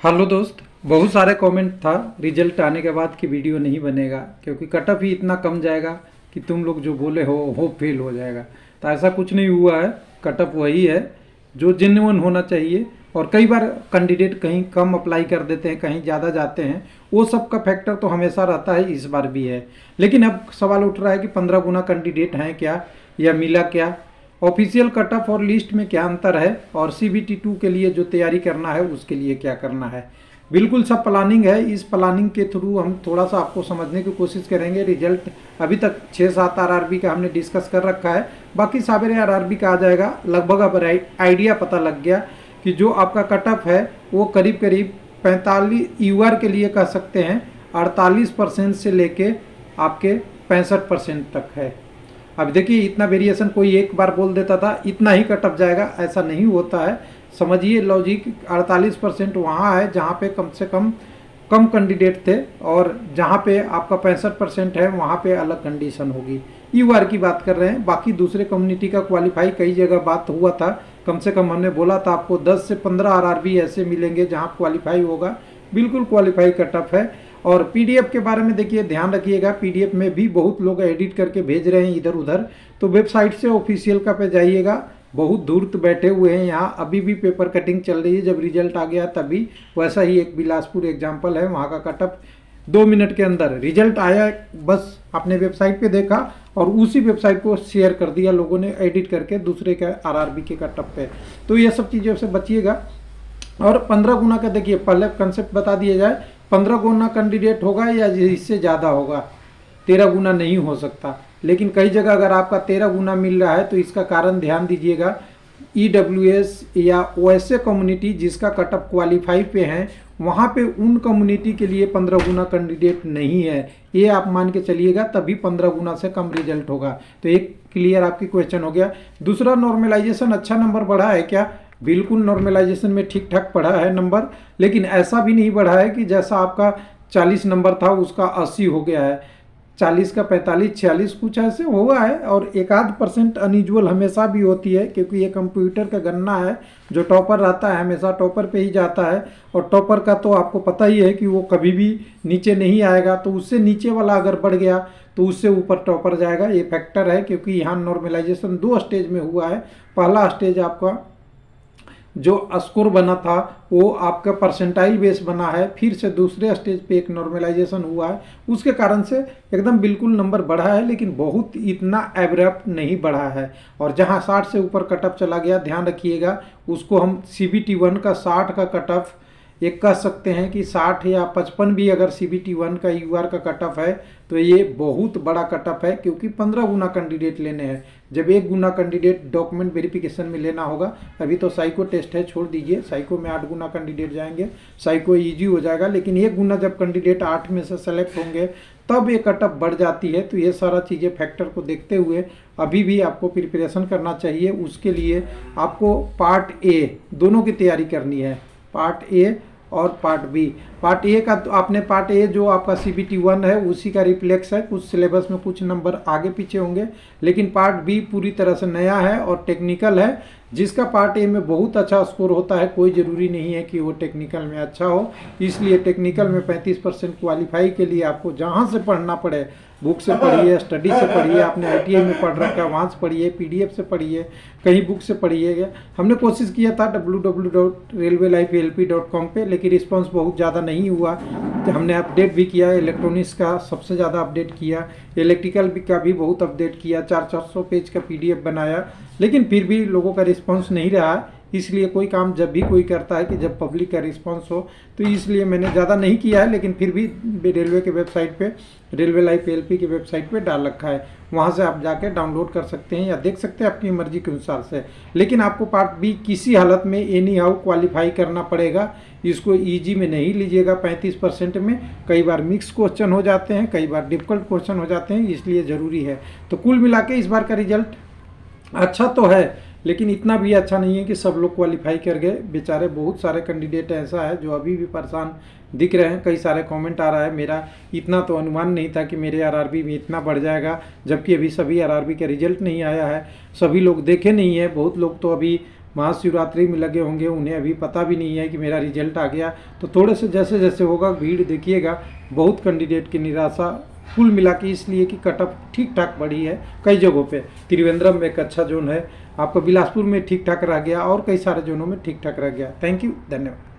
Hello दोस्त। बहुत सारे कमेंट था रिजल्ट आने के बाद कि वीडियो नहीं बनेगा क्योंकि कट ऑफ ही इतना कम जाएगा कि तुम लोग जो बोले हो वो फेल हो जाएगा। तो ऐसा कुछ नहीं हुआ है। कट ऑफ वही है जो जेन्युइन होना चाहिए। और कई बार कैंडिडेट कहीं कम अप्लाई कर देते हैं, कहीं ज़्यादा जाते हैं। वो सब का फैक्टर तो हमेशा रहता है, इस बार भी है। लेकिन अब सवाल उठ रहा है कि 15 गुना कैंडिडेट हैं क्या, या मिला क्या, ऑफिशियल कट ऑफ और लिस्ट में क्या अंतर है, और CBT 2 के लिए जो तैयारी करना है उसके लिए क्या करना है। बिल्कुल सब प्लानिंग है। इस प्लानिंग के थ्रू हम थोड़ा सा आपको समझने की कोशिश करेंगे। रिजल्ट अभी तक 6-7 RRB का हमने डिस्कस कर रखा है, बाकी सारे RRB का आ जाएगा। लगभग अब आइडिया पता लग गया कि जो आपका कट ऑफ है वो करीब करीब 45 UR के लिए कह सकते हैं 48% से लेके आपके 65% तक है। अब देखिए, इतना वेरिएशन कोई एक बार बोल देता था इतना ही कट ऑफ जाएगा, ऐसा नहीं होता है। समझिए लॉजिक। 48% वहाँ है जहाँ पे कम से कम कैंडिडेट थे, और जहाँ पे आपका 65% है वहाँ पे अलग कंडीशन होगी। UR की बात कर रहे हैं। बाकी दूसरे कम्युनिटी का क्वालिफाई कई जगह बात हुआ था। कम से कम हमने बोला था आपको 10 से 15 RRB ऐसे मिलेंगे जहाँ क्वालिफाई होगा। बिल्कुल क्वालिफाई कट ऑफ है। और PDF के बारे में देखिए, ध्यान रखिएगा। PDF में भी बहुत लोग एडिट करके भेज रहे हैं इधर उधर, तो वेबसाइट से ऑफिशियल का पे जाइएगा। बहुत दूर तो बैठे हुए हैं, यहाँ अभी भी पेपर कटिंग चल रही है। जब रिजल्ट आ गया तभी वैसा ही एक बिलासपुर एग्जाम्पल है, वहाँ का कट ऑफ 2 मिनट के अंदर रिजल्ट आया। बस आपने वेबसाइट पे देखा और उसी वेबसाइट को शेयर कर दिया लोगों ने एडिट करके दूसरे के RRB के कट ऑफ पे। तो ये सब चीज़ों से बचिएगा। और 15 गुना का देखिए, पहले कंसेप्ट बता दिया जाए। 15 गुना कैंडिडेट होगा या इससे ज़्यादा होगा, 13 गुना नहीं हो सकता। लेकिन कई जगह अगर आपका 13 गुना मिल रहा है तो इसका कारण ध्यान दीजिएगा। EWS या OSA कम्युनिटी जिसका कट ऑफ क्वालिफाई पे हैं, वहाँ पे उन कम्युनिटी के लिए 15 गुना कैंडिडेट नहीं है। ये आप मान के चलिएगा, तभी 15 गुना से कम रिजल्ट होगा। तो एक क्लियर आपकी क्वेश्चन हो गया। दूसरा, नॉर्मलाइजेशन अच्छा नंबर बढ़ा है क्या? बिल्कुल नॉर्मलाइजेशन में ठीक ठाक पढ़ा है नंबर, लेकिन ऐसा भी नहीं बढ़ा है कि जैसा आपका 40 नंबर था उसका 80 हो गया है। 40 का 45-46 कुछ ऐसे हुआ है। और 1-8% अनयूजुअल हमेशा भी होती है, क्योंकि ये कंप्यूटर का गणना है। जो टॉपर रहता है हमेशा टॉपर पे ही जाता है, और टॉपर का तो आपको पता ही है कि वो कभी भी नीचे नहीं आएगा। तो उससे नीचे वाला अगर बढ़ गया तो उससे ऊपर टॉपर जाएगा। ये फैक्टर है, क्योंकि यहाँ नॉर्मलाइजेशन 2 स्टेज में हुआ है। पहला स्टेज आपका जो स्कोर बना था वो आपका परसेंटाइल बेस बना है, फिर से दूसरे स्टेज पे एक नॉर्मलाइजेशन हुआ है। उसके कारण से एकदम बिल्कुल नंबर बढ़ा है, लेकिन बहुत इतना एब्रप्ट नहीं बढ़ा है। और जहां 60 से ऊपर कट ऑफ चला गया, ध्यान रखिएगा, उसको हम CBT 1 का 60 का कट ऑफ एक कह सकते हैं कि 60 या 55 भी अगर CBT 1 का UR का कट ऑफ है तो ये बहुत बड़ा कट ऑफ है, क्योंकि 15 गुना कैंडिडेट लेने हैं। जब 1 गुना कैंडिडेट डॉक्यूमेंट वेरिफिकेशन में लेना होगा। अभी तो साइको टेस्ट है, छोड़ दीजिए। साइको में 8 गुना कैंडिडेट जाएंगे, साइको ईजी हो जाएगा। लेकिन 1 गुना जब कैंडिडेट 8 में से सेलेक्ट होंगे तब ये कट ऑफ बढ़ जाती है। तो ये सारा चीज़ें फैक्टर को देखते हुए अभी भी आपको प्रिपरेशन करना चाहिए। उसके लिए आपको पार्ट A दोनों की तैयारी करनी है, पार्ट A और पार्ट B। पार्ट A का तो आपने पार्ट A जो आपका CBT 1 है उसी का रिफ्लेक्स है। कुछ सिलेबस में कुछ नंबर आगे पीछे होंगे, लेकिन पार्ट B पूरी तरह से नया है और टेक्निकल है। जिसका पार्ट A में बहुत अच्छा स्कोर होता है, कोई ज़रूरी नहीं है कि वो टेक्निकल में अच्छा हो। इसलिए टेक्निकल में 35% क्वालिफाई के लिए आपको जहाँ से पढ़ना पड़े, बुक से पढ़िए, स्टडी से पढ़िए, आपने ITI में पढ़ रखा है वहाँ से पढ़िए, PDF से पढ़िए, कहीं बुक से पढ़िएगा। हमने कोशिश किया था www.railwaylifeLP.com पे, लेकिन रिस्पांस बहुत ज़्यादा नहीं हुआ। तो हमने अपडेट भी किया, इलेक्ट्रॉनिक्स का सबसे ज़्यादा अपडेट किया, इलेक्ट्रिकल का भी बहुत अपडेट किया, 400 पेज का PDF बनाया, लेकिन फिर भी लोगों का रिस्पांस नहीं रहा। इसलिए कोई काम जब भी कोई करता है कि जब पब्लिक का रिस्पांस हो, तो इसलिए मैंने ज़्यादा नहीं किया है। लेकिन फिर भी रेलवे के वेबसाइट पे, रेलवे लाइफ LP की वेबसाइट पे डाल रखा है, वहाँ से आप जाके डाउनलोड कर सकते हैं या देख सकते हैं अपनी मर्जी के अनुसार से। लेकिन आपको पार्ट B किसी हालत में एनी हाउ क्वालिफाई करना पड़ेगा। इसको ईजी में नहीं लीजिएगा। 35% में कई बार मिक्स क्वेश्चन हो जाते हैं, कई बार डिफिकल्ट क्वेश्चन हो जाते हैं, इसलिए ज़रूरी है। तो कुल मिला के इस बार का रिजल्ट अच्छा तो है, लेकिन इतना भी अच्छा नहीं है कि सब लोग क्वालिफाई कर गए। बेचारे बहुत सारे कैंडिडेट ऐसा है जो अभी भी परेशान दिख रहे हैं। कई सारे कमेंट आ रहा है, मेरा इतना तो अनुमान नहीं था कि मेरे RRB में इतना बढ़ जाएगा, जबकि अभी सभी RRB का रिजल्ट नहीं आया है, सभी लोग देखे नहीं है। बहुत लोग तो अभी महाशिवरात्रि में लगे होंगे, उन्हें अभी पता भी नहीं है कि मेरा रिजल्ट आ गया। तो थोड़े से जैसे जैसे होगा भीड़ देखिएगा, बहुत कैंडिडेट की निराशा कुल मिला के इसलिए कि कट ऑफ ठीक ठाक बढ़ी है कई जगहों पे। त्रिवेंद्रम में एक अच्छा जोन है, आपका बिलासपुर में ठीक ठाक रह गया और कई सारे जोनों में ठीक ठाक रह गया। थैंक यू, धन्यवाद।